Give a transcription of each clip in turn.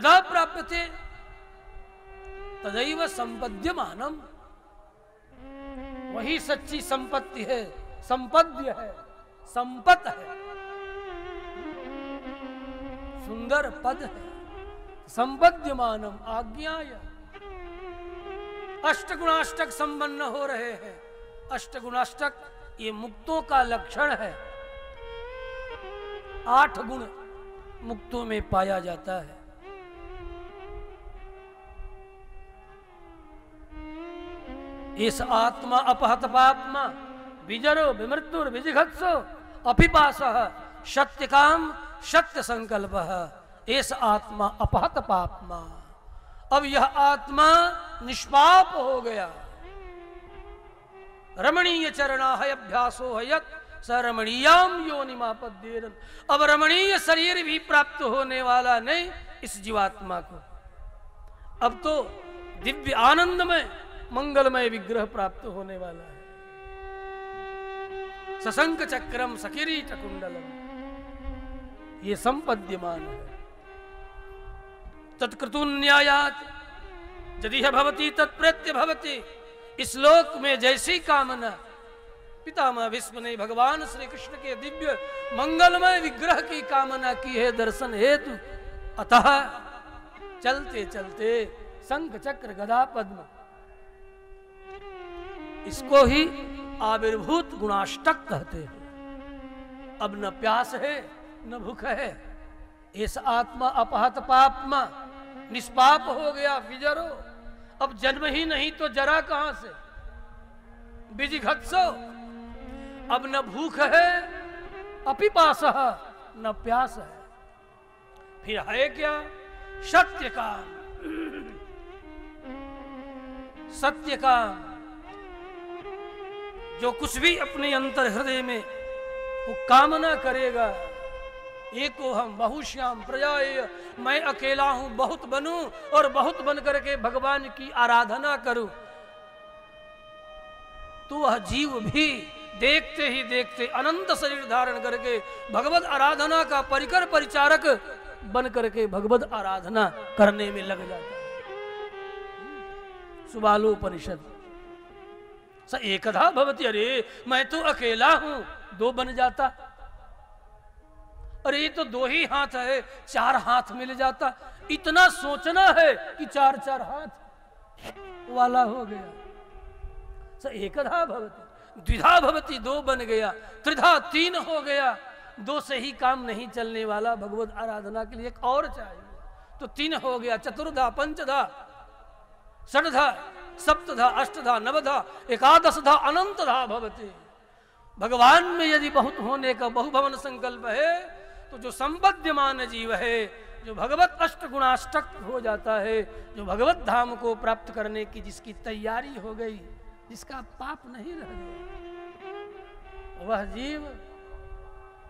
यदा प्राप्यते तदैव संपद्यमानम, वही सच्ची संपत्ति है, संपद्य है, संपत है, सुंदर पद है। संपद्यमानम आज्ञाय, अष्टगुणाष्टक संपन्न हो रहे हैं। अष्टगुणाष्टक ये मुक्तों का लक्षण है। 8 गुण मुक्तों में पाया जाता है। इस आत्मा अपहत पापमा विजरो विमृत्युर विजिघत्सो अपिपासः सत्यकाम सत्य संकल्पः। इस आत्मा अपहत पापमा, अब यह आत्मा निष्पाप हो गया। रमणीय चरणा है अभ्यासो है यत् स रमणीयाम योनिमापद्येरन। अब रमणीय शरीर भी प्राप्त होने वाला नहीं इस जीवात्मा को। अब तो दिव्य आनंदमय मंगलमय विग्रह प्राप्त होने वाला है। सशंक चक्रम सकिरीट कुंडलम, ये संपद्यमान है। तत्कृतुन्यायात यदि भवती तत्प्रत्य भवती। इस लोक में जैसी कामना पितामह भीष्म ने भगवान श्री कृष्ण के दिव्य मंगलमय विग्रह की कामना की है दर्शन हेतु, अतः चलते चलते शंख चक्र गदा पद्म, इसको ही आविर्भूत गुणाष्टक कहते हैं। अब न प्यास है न भूख है। इस आत्मा अपहत पापमा निष्पाप हो गया। विजरो, अब जन्म ही नहीं तो जरा कहां से। विजिघत्सो, अब न भूख है, अपिपासः न प्यास है। फिर है क्या? सत्य काम, सत्य काम। जो कुछ भी अपने अंतर हृदय में वो कामना करेगा, एको हम बहुश्याम प्रजाएय, मैं अकेला हूं बहुत बनूं और बहुत बन करके भगवान की आराधना करूं, तो वह जीव भी देखते ही देखते अनंत शरीर धारण करके भगवत आराधना का परिकर परिचारक बन करके भगवत आराधना करने में लग जाता है। सुबालोपनिषद स एकधा भवति, अरे मैं तो अकेला हूं, 2 बन जाता। अरे ये तो 2 ही हाथ है, 4 हाथ मिल जाता। इतना सोचना है कि 4-4 हाथ वाला हो गया। स एकधा भवति द्विधा भवति, 2 बन गया। त्रिधा 3 हो गया। 2 से ही काम नहीं चलने वाला, भगवत आराधना के लिए एक और चाहिए। तो 3 हो गया। चतुर्धा पंचधा षडधा सप्तधा अष्टधा नवधा एकादशधा अनंतधा भवति। भगवान में यदि बहुत होने का बहुभवन संकल्प है तो जो संपद्यमान जीव है, जो भगवत अष्टगुणाष्टक हो जाता है, जो भगवत धाम को प्राप्त करने की जिसकी तैयारी हो गई, जिसका पाप नहीं रह गया, वह जीव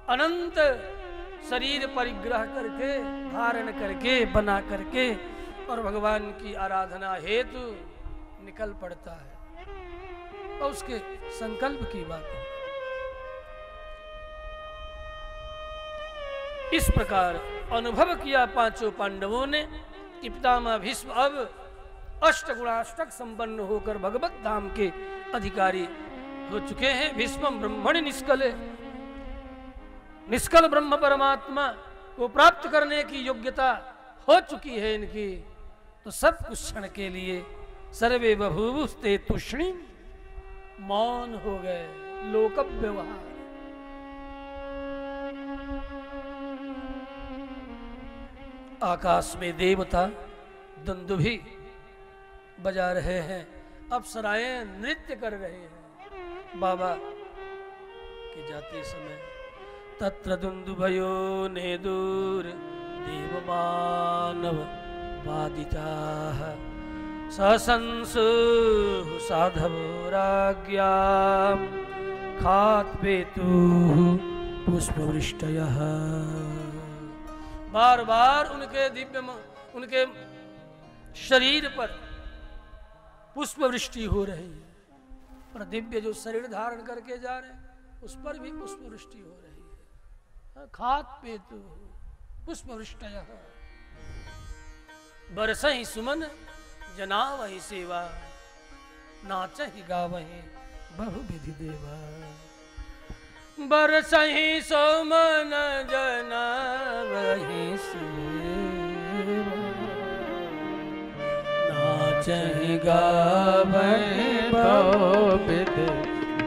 अनंत शरीर परिग्रह करके धारण करके बना करके और भगवान की आराधना हेतु निकल पड़ता है। और उसके संकल्प की बात है। इस प्रकार अनुभव किया 5 पांडवों ने कि पितामह भीष्म अब अष्टगुणाष्टक संपन्न होकर भगवत धाम के अधिकारी हो चुके हैं। भीष्म ब्रह्मणि निष्कले, निष्कल ब्रह्म परमात्मा को प्राप्त करने की योग्यता हो चुकी है इनकी। तो सब कुछ क्षण के लिए सर्वे बभूवुस्ते तुष्णीम, मौन हो गए। लोक व्यवहार, आकाश में देवता दुंदुभी बजा रहे हैं, अप्सराएं नृत्य कर रहे हैं बाबा के जाते समय। तत्र दुंदुभयो ने दूर देवमानव वादिताः सशंसु साधवो राज्ञां खात्पेतुः पुष्पवृष्टयः। बार बार उनके उनके शरीर पर पुष्प वृष्टि हो रही है। पर दिव्य जो शरीर धारण करके जा रहे हैं उस पर भी पुष्प वृष्टि हो रही है। खात्पेतुः पुष्पवृष्टयः। बरसहि सुमन जनावहि सेवा, नाचहि गावहि बहु विधि देवा। बरसहि सुमन जनावहि सेवा, नाचहि गावहि बहु विधि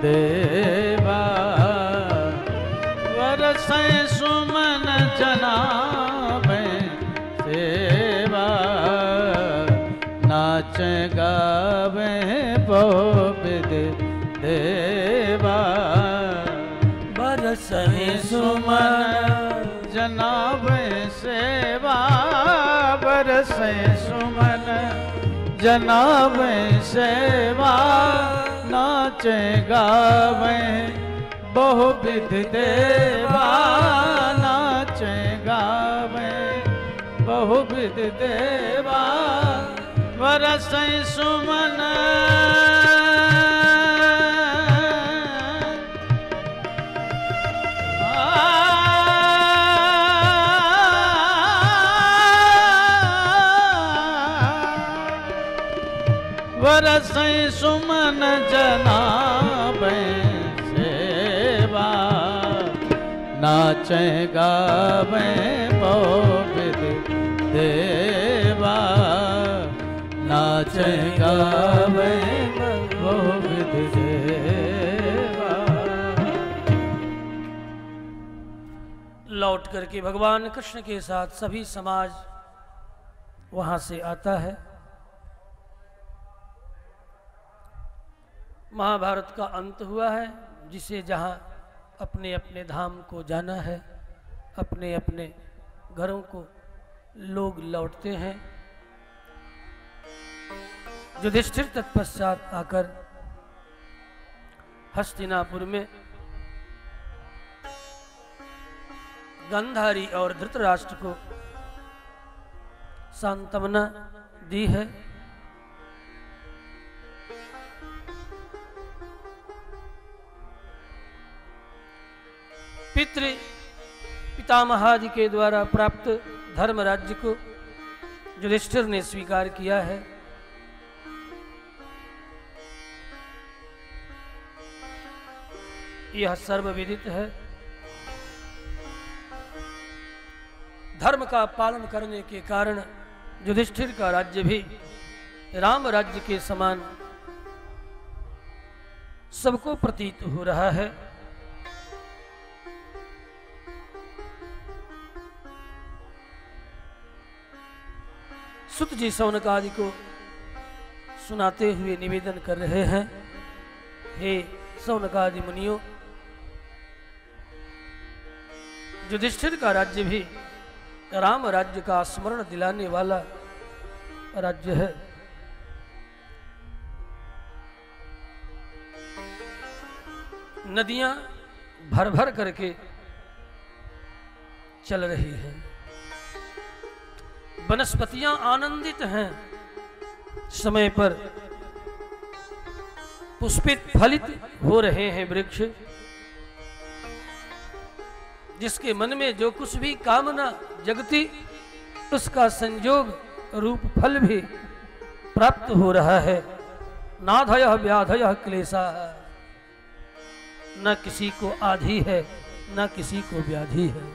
देवा। बरसहि सुमन जनावहि सेवा, नाच गावे बहु विधि देवा। बरसहि सुमन जनावहि सेवा, बरसहि सुमन जनावहि सेवा, नाच गावे बहु विधि देवा। नाच गावे बहु विधि देवा। बरसहि सुमन बरसहि सुमन जनावहि सेवा, नाच गावे बहु विधि देवा। नाच गावे बहु विधि देवा। लौट करके भगवान कृष्ण के साथ सभी समाज वहां से आता है। महाभारत का अंत हुआ है, जिसे जहाँ अपने अपने धाम को जाना है, अपने अपने घरों को लोग लौटते हैं। युधिष्ठिर तत्पश्चात आकर हस्तिनापुर में गांधारी और धृतराष्ट्र को सांत्वना दी है। पितामहादि के द्वारा प्राप्त धर्म राज्य को युधिष्ठिर ने स्वीकार किया है। यह सर्वविदित है। धर्म का पालन करने के कारण युधिष्ठिर का राज्य भी राम राज्य के समान सबको प्रतीत हो रहा है। सुत जी शौनक आदि को सुनाते हुए निवेदन कर रहे हैं, हे शौनक आदि मुनियों, युधिष्ठिर का राज्य भी राम राज्य का स्मरण दिलाने वाला राज्य है। नदियां भर भर करके चल रही हैं, वनस्पतियां आनंदित हैं, समय पर पुष्पित फलित हो रहे हैं वृक्ष। जिसके मन में जो कुछ भी कामना जगती, उसका संयोग रूप फल भी प्राप्त हो रहा है। नाधयः व्याधयः क्लेशः, न किसी को आधि है न किसी को व्याधि है।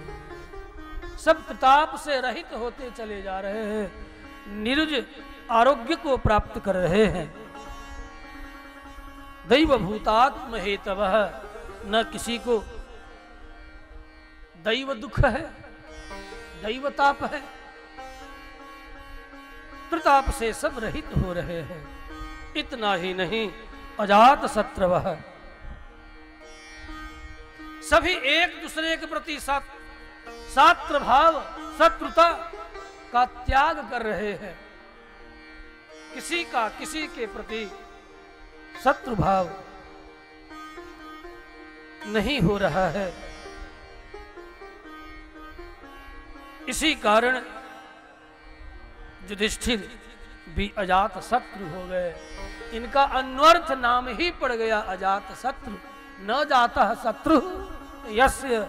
सब प्रताप से रहित होते चले जा रहे हैं, निरुज आरोग्य को प्राप्त कर रहे हैं। दैव भूतात्म हेतवः, न किसी को दैव दुख है, दैव ताप है। प्रताप से सब रहित हो रहे हैं। इतना ही नहीं, अजात शत्रवः, सभी एक दूसरे के प्रति सात्र भाव, शत्रुता का त्याग कर रहे हैं। किसी का किसी के प्रति शत्रु भाव नहीं हो रहा है। इसी कारण युधिष्ठिर भी अजात शत्रु हो गए। इनका अन्वर्थ नाम ही पड़ गया अजात शत्रु। न जाता शत्रु यस्य,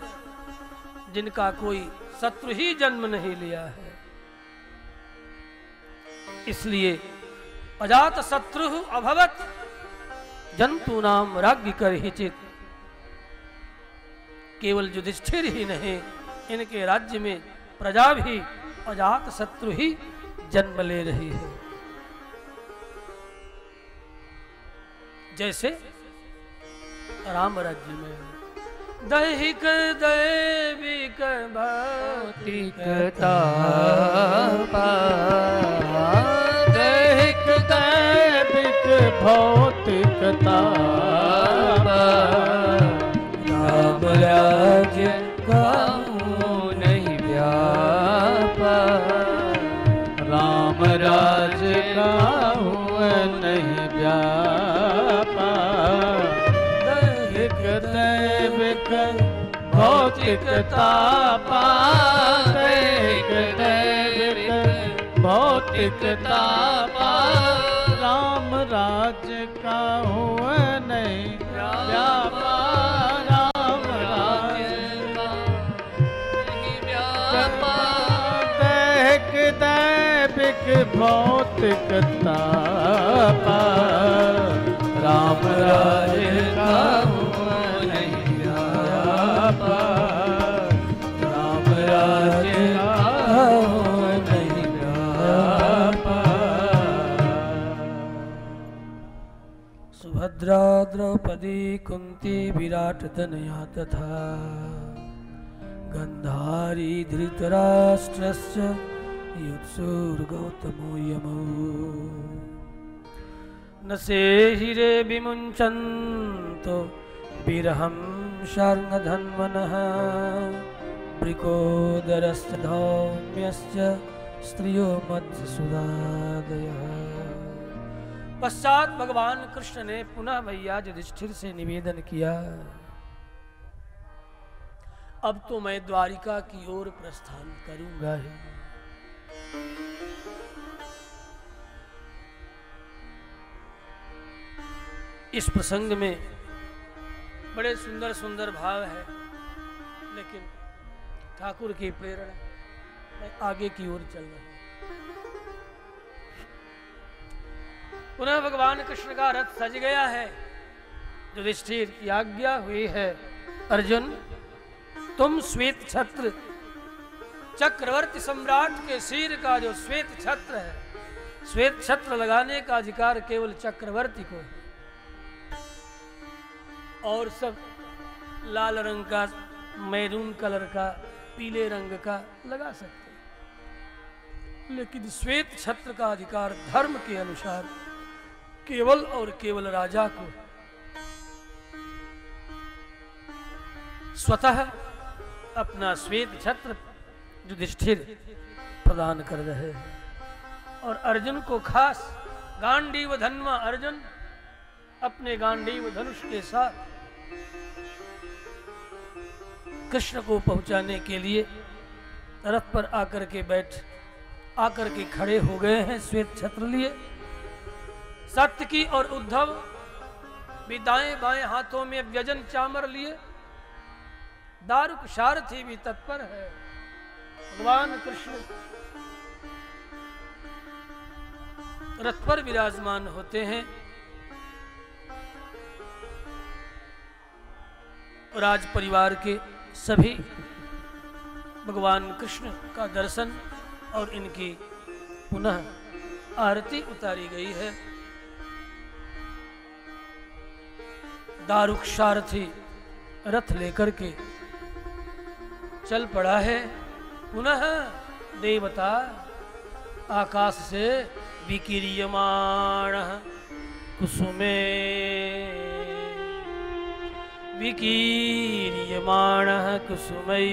जिनका कोई शत्रु ही जन्म नहीं लिया है। इसलिए अजात शत्रु अभवत जंतु नाम राज्ञ कर हिचित। केवल युधिष्ठिर ही नहीं, इनके राज्य में प्रजा भी अजात शत्रु ही जन्म ले रही है। जैसे राम राज्य में दैहिक दैविक भौतिकता, दैहिक दैविक भौतिकता, राम राज्य का नहीं व्यापा, राम राज्य का नहीं व्यापा, दैहिक दैविक भौतिकता, दैहिक दैविक भौतिकता, राम राज्य का हुआ नहीं व्यापा, राम राज्य का नहीं व्यापा, दैहिक दैविक भौतिकता, राम राज्य का हुआ नहीं व्यापा, राम राज्य का हुआ नहीं व्यापा। सुभद्रा द्रौपदी कुंती विराट तनया तथा गंधारी धृतराष्ट्रस्य युत्सुर्गौतमो यमो न से हिरे विमुञ्चन्तो विरहं शार्ङ्गधन्वनः वृकोदरश्च धौम्यश्च स्त्रियो मत्स्यसुरादयः। पश्चात भगवान कृष्ण ने पुनः भैया युधिष्ठिर से निवेदन किया, अब तो मैं द्वारिका की ओर प्रस्थान करूंगा ही। इस प्रसंग में बड़े सुंदर सुंदर भाव है, लेकिन ठाकुर की प्रेरणा मैं आगे की ओर चल रहा हूं। पुनः भगवान कृष्ण का रथ सज गया है। युधिष्ठिर की आज्ञा हुई है, अर्जुन तुम श्वेत छत्र, चक्रवर्ती सम्राट के सिर का जो श्वेत छत्र है, श्वेत छत्र लगाने का अधिकार केवल चक्रवर्ती को है, और सब लाल रंग का, मैरून कलर का, पीले रंग का लगा सकते हैं, लेकिन श्वेत छत्र का अधिकार धर्म के अनुसार केवल और केवल राजा को स्वतः अपना श्वेत छत्र युधिष्ठिर प्रदान कर रहे हैं। और अर्जुन को खास गांडीव धन्वा अर्जुन अपने गांडीव धनुष के साथ कृष्ण को पहुंचाने के लिए रथ पर आकर के खड़े हो गए हैं, श्वेत छत्र लिए। सत्यकी और उद्धव भी दाएं बाएं हाथों में व्यजन चामर लिए, दारुक सारथी भी तत्पर है। भगवान कृष्ण रथ पर विराजमान होते हैं। राज परिवार के सभी भगवान कृष्ण का दर्शन और इनकी पुनः आरती उतारी गई है। दारुक सारथी रथ लेकर के चल पड़ा है। पुनः देवता आकाश से विकीर्यमाण कुसुमे विकीर्यमाण कुसुमै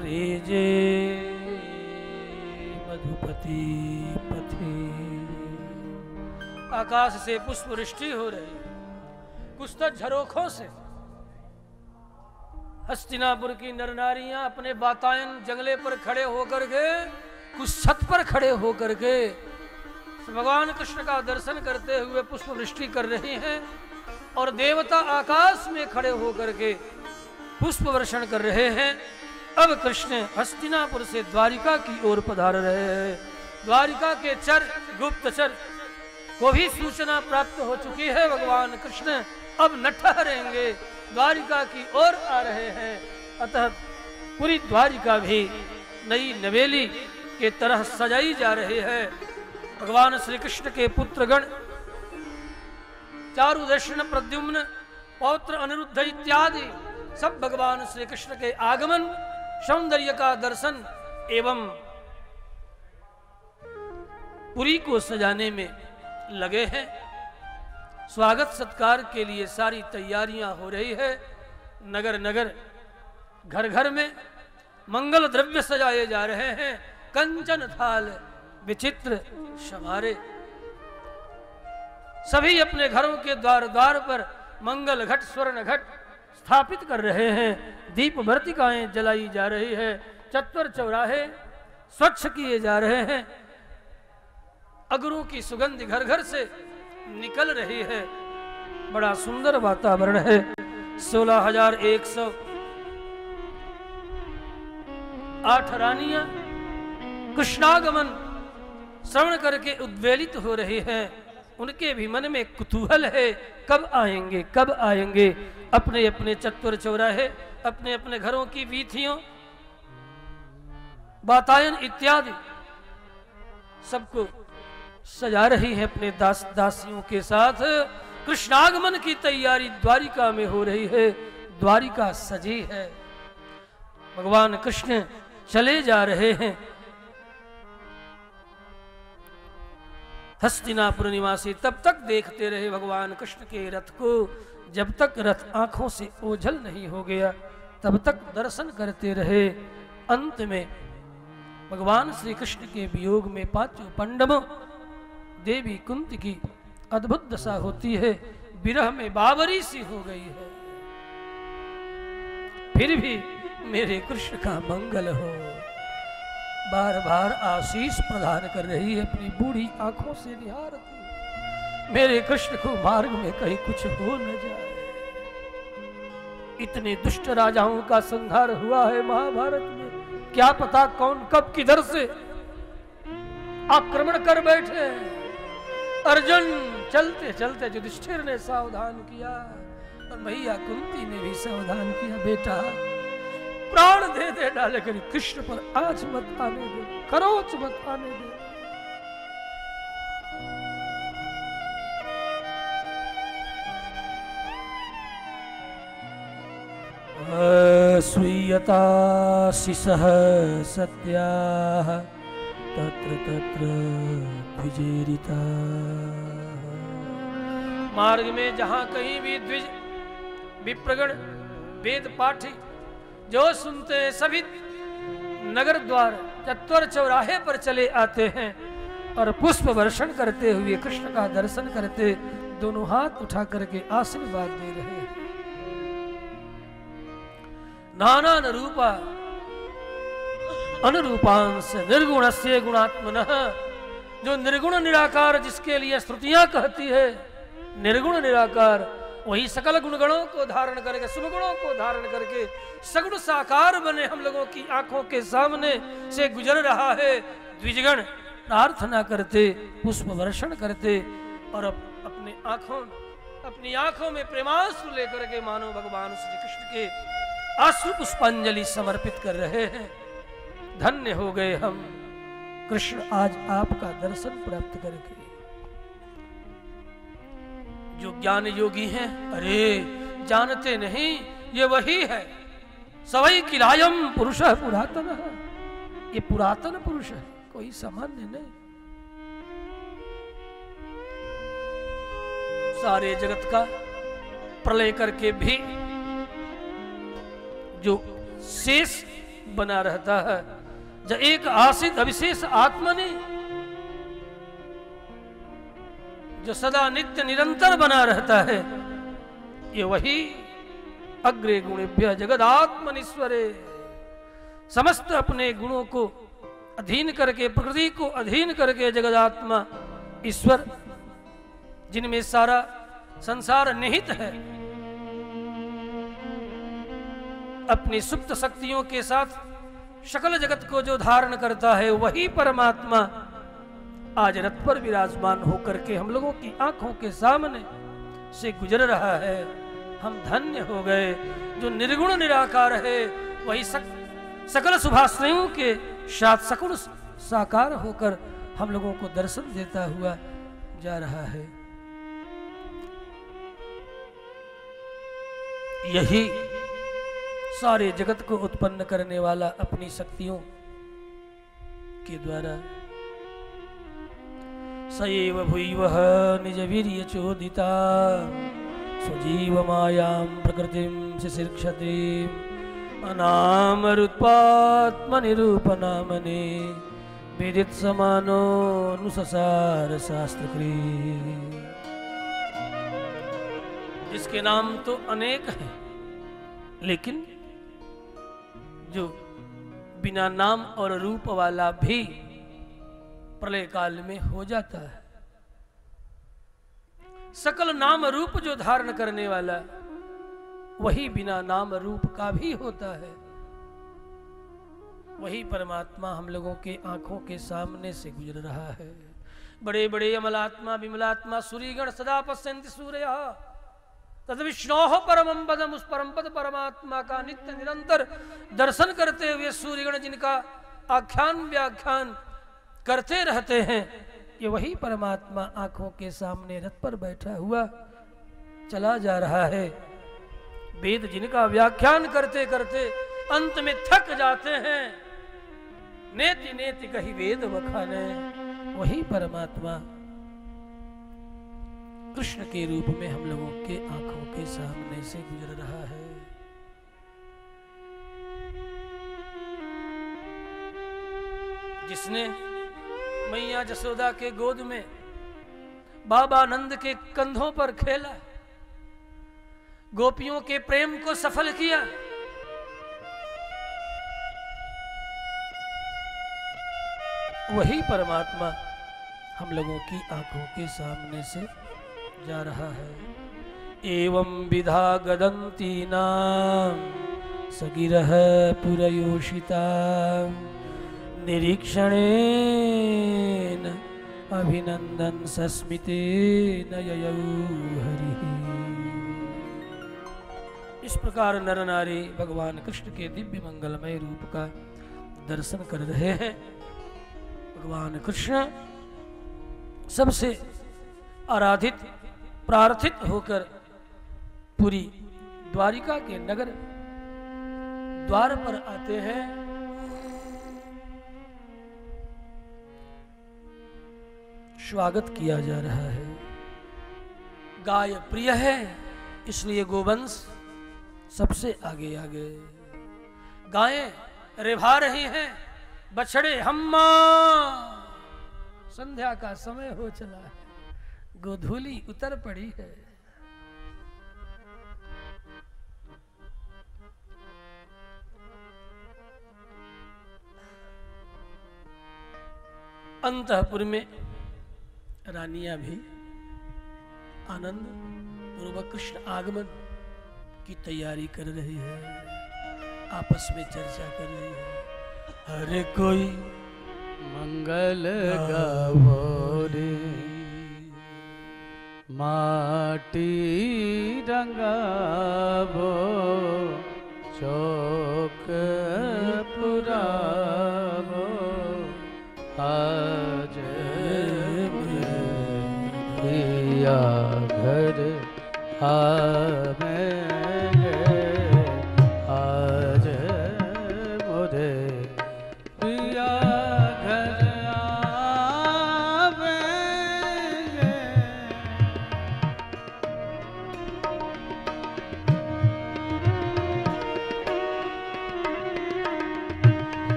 रेजे मधुपति पथे। आकाश से पुष्प वृष्टि हो रही, कुछ तो झरोखों से हस्तिनापुर की नर नारियां अपने वातायन जंगले पर खड़े होकर के, कुछ छत पर खड़े होकर के भगवान कृष्ण का दर्शन करते हुए पुष्प वृष्टि कर रहे हैं, और देवता आकाश में खड़े होकर के पुष्प वर्षण कर रहे हैं। अब कृष्ण हस्तिनापुर से द्वारिका की ओर पधार रहे हैं। द्वारिका के चर गुप्तचर को भी सूचना प्राप्त हो चुकी है। भगवान कृष्ण अब न ठहरेंगे, द्वारिका की ओर आ रहे हैं। अतः पूरी द्वारिका भी नई नवेली के तरह सजाई जा रही है। भगवान श्री कृष्ण के पुत्रगण चारुदर्शन, प्रद्युम्न, पौत्र, अनिरुद्ध इत्यादि सब भगवान श्री कृष्ण के आगमन, सौंदर्य का दर्शन एवं पुरी को सजाने में लगे हैं। स्वागत सत्कार के लिए सारी तैयारियां हो रही है। नगर नगर, घर घर में मंगल द्रव्य सजाए जा रहे हैं। कंचन थाल, विचित्र शमारे, सभी अपने घरों के द्वार द्वार पर मंगल घट, स्वर्ण घट स्थापित कर रहे हैं। दीप वर्तिकाएं जलाई जा रही है। चत्वर चौराहे स्वच्छ किए जा रहे हैं। अगरों की सुगंध घर घर से निकल रही है। बड़ा सुंदर वातावरण है। 16,108 रानियां कृष्णागमन श्रवण करके उद्वेलित हो रही हैं। उनके भी मन में कुतूहल है, कब आएंगे, कब आएंगे। अपने अपने चत्वर चौराहे, अपने अपने घरों की वीथियों, वातायन इत्यादि सबको सजा रही है अपने दास दासियों के साथ। कृष्णागमन की तैयारी द्वारिका में हो रही है। द्वारिका सजी है। भगवान कृष्ण चले जा रहे हैं। हस्तिनापुर निवासी तब तक देखते रहे भगवान कृष्ण के रथ को, जब तक रथ आंखों से ओझल नहीं हो गया तब तक दर्शन करते रहे। अंत में भगवान श्री कृष्ण के वियोग में पांचों पांडवों, देवी कुंती की अद्भुत दशा होती है। विरह में बावरी सी हो गई है। फिर भी मेरे कृष्ण का मंगल हो, बार बार आशीष प्रदान कर रही है। अपनी बूढ़ी आंखों से निहारती है। मेरे कृष्ण को मार्ग में कहीं कुछ हो न जाए। इतने दुष्ट राजाओं का संहार हुआ है महाभारत में, क्या पता कौन कब किधर से आक्रमण कर बैठे। अर्जुन चलते चलते युधिष्ठिर ने सावधान किया और मैया कुंती ने भी सावधान किया, बेटा प्राण दे दे डाले कर कृष्ण पर आंच मत आने दे, खरोच मत आने दे। स्वीयता शिशः सत्याः तत्र तत्र द्विजेरिता। मार्ग में जहां कहीं भी द्विज, विप्रगण, वेद पाठी जो सुनते हैं सभी नगर द्वार, चत्वर चौराहे पर चले आते हैं और पुष्प वर्षण करते हुए कृष्ण का दर्शन करते, दोनों हाथ उठा करके आशीर्वाद दे रहे हैं। नाना रूपा अनुरूपांश निर्गुणस्य गुणात्मनः। जो निर्गुण निराकार जिसके लिए श्रुतियां कहती है निर्गुण निराकार, वही सकल गुणगणों को धारण करके, शुभ गुणों को धारण करके सगुण साकार बने हम लोगों की आंखों के सामने से गुजर रहा है। द्विजगण प्रार्थना करते, पुष्प वर्षण करते और अपनी आंखों में प्रेमाश्रु लेकर के मानो भगवान श्री कृष्ण के आश्रु पुष्पांजलि समर्पित कर रहे हैं। धन्य हो गए हम कृष्ण आज आपका दर्शन प्राप्त करके। जो ज्ञान योगी हैं, अरे जानते नहीं ये वही है। सवई किलायम पुरुष पुरातन है। ये पुरातन पुरुष है, कोई सामान्य नहीं। सारे जगत का प्रलय करके भी जो शेष बना रहता है, जो एक आसित अविशेष आत्मा ने जो सदा नित्य निरंतर बना रहता है, ये वही अग्रे गुणेभ्य जगदात्मनीश्वरे। समस्त अपने गुणों को अधीन करके, प्रकृति को अधीन करके जगदात्मा ईश्वर, जिनमें सारा संसार निहित है, अपनी सुप्त शक्तियों के साथ सकल जगत को जो धारण करता है वही परमात्मा आज रथ पर विराजमान होकर के हम लोगों की आंखों के सामने से गुजर रहा है। हम धन्य हो गए। जो निर्गुण निराकार है वही सकल शुभाश्रयों के साथ सगुण साकार होकर हम लोगों को दर्शन देता हुआ जा रहा है। यही सारे जगत को उत्पन्न करने वाला अपनी शक्तियों के द्वारा सएव भुवः निज वीर्य चोदिता स्वजीव मायां प्रकृतिं शिशिक्षते अनामरुत्पात्म निरूपनामने वेदित समानो नुससार शास्त्रकृ। जिसके नाम तो अनेक हैं, लेकिन जो बिना नाम और रूप वाला भी प्रलय काल में हो जाता है। सकल नाम रूप जो धारण करने वाला वही बिना नाम रूप का भी होता है। वही परमात्मा हम लोगों के आंखों के सामने से गुजर रहा है। बड़े बड़े अमलात्मा विमलात्मा सूर्यगण सदा पश्यन्ति सूर्यः तद विष्णोः परमं पदम, उस परम पद परमात्मा का नित्य निरंतर दर्शन करते हुए सूर्यगण जिनका आख्यान व्याख्यान करते रहते हैं, ये वही परमात्मा आंखों के सामने रथ पर बैठा हुआ चला जा रहा है। वेद जिनका व्याख्यान करते करते अंत में थक जाते हैं, नेति नेति कही वेद बखाने, वही परमात्मा कृष्ण के रूप में हम लोगों के आंखों के सामने से गुजर रहा है। जिसने मैया जसोदा के गोद में बाबा नंद के कंधों पर खेला, गोपियों के प्रेम को सफल किया, वही परमात्मा हम लोगों की आंखों के सामने से जा रहा है। एवं विधा गदन्ती नाम सगिरः पुरयोषिता निरीक्षणेन अभिनंदन सस्मितेन ययौ हरिः। इस प्रकार नर नारी भगवान कृष्ण के दिव्य मंगलमय रूप का दर्शन कर रहे हैं। भगवान कृष्ण सबसे आराधित प्रार्थित होकर पूरी द्वारिका के नगर द्वार पर आते हैं। स्वागत किया जा रहा है। गाय प्रिय है, इसलिए गोवंश सबसे आगे आगे। गायें रेभा रही हैं, बछड़े हम्मा। संध्या का समय हो चला है, गोधूली उतर पड़ी है। अंतःपुर में रानियां भी आनंद पूर्वक कृष्ण आगमन की तैयारी कर रही है, आपस में चर्चा कर रही है। हर कोई मंगल गावो रे, माटी रंगावो, चौक पुरावो, आज प्रिया घर आवेंगे, आज मोरे प्रिया घर आवेंगे।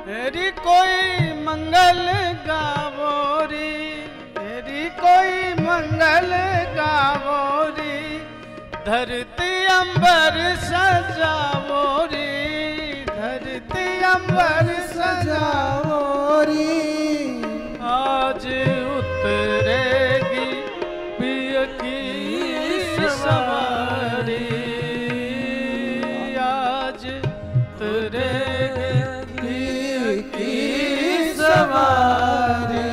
तेरी कोई मंगल गावो री, तेरी कोई मंगल गावो री, धरती अंबर सजावो रे, धरती अंबर सजावो रे, आज उतरेगी पिया की सवारी, आज उतरेगी पिया की सवारी।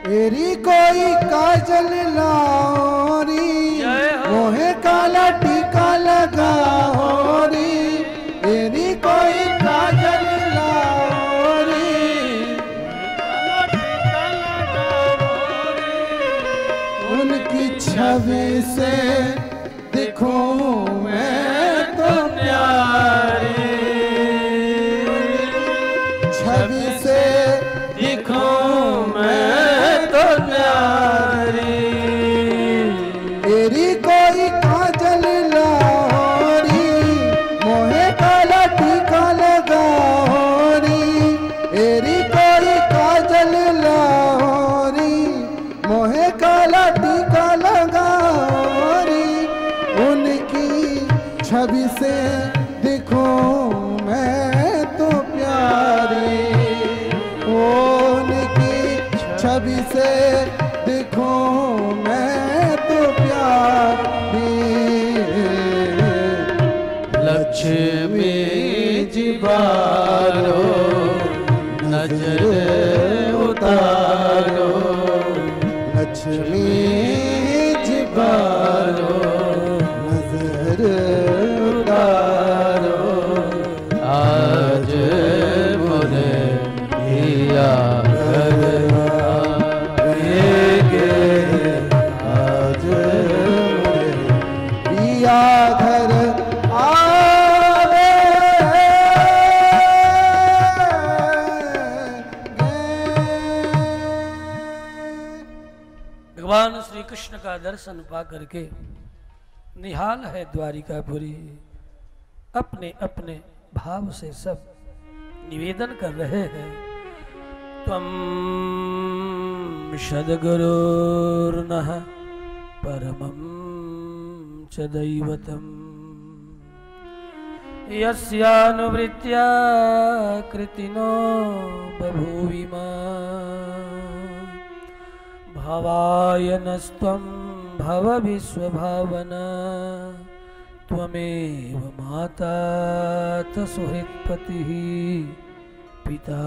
तेरी कोई काजल लाओरी, मोहे काला टीका लगाओरी, तेरी कोई काजल लाओरी, काला टीका लगाओरी, उनकी छवि से दिखूं मैं तो प्यारी, छवि से दिखूं मैं तो प्यारी, तेरी कोई काजल लाओरी, मोहे काला टीका लगाओरी, तेरी कोई काजल लाओरी, मोहे काला टीका लगाओरी, उनकी छवि से दिखूं मैं तो प्यारी, छवि से दिखूं मैं तो प्यारी, लक्ष्मी जी बारो नजर उतारो, लक्ष्मी जी बारो नजर उतारो, आज मोरे पिया भगवान श्री कृष्ण का दर्शन पा करके निहाल है द्वारिकापुरी, अपने अपने भाव से सब निवेदन कर रहे हैं। त्वं सद्गुरुर्नः परमं च दैवतम्, यस्यानुवृत्त्या कृतिनो बभूविमा, भवाय नस्त्वं भव विश्वभावना, त्वमेव माता च सुहृत्पतिः पिता।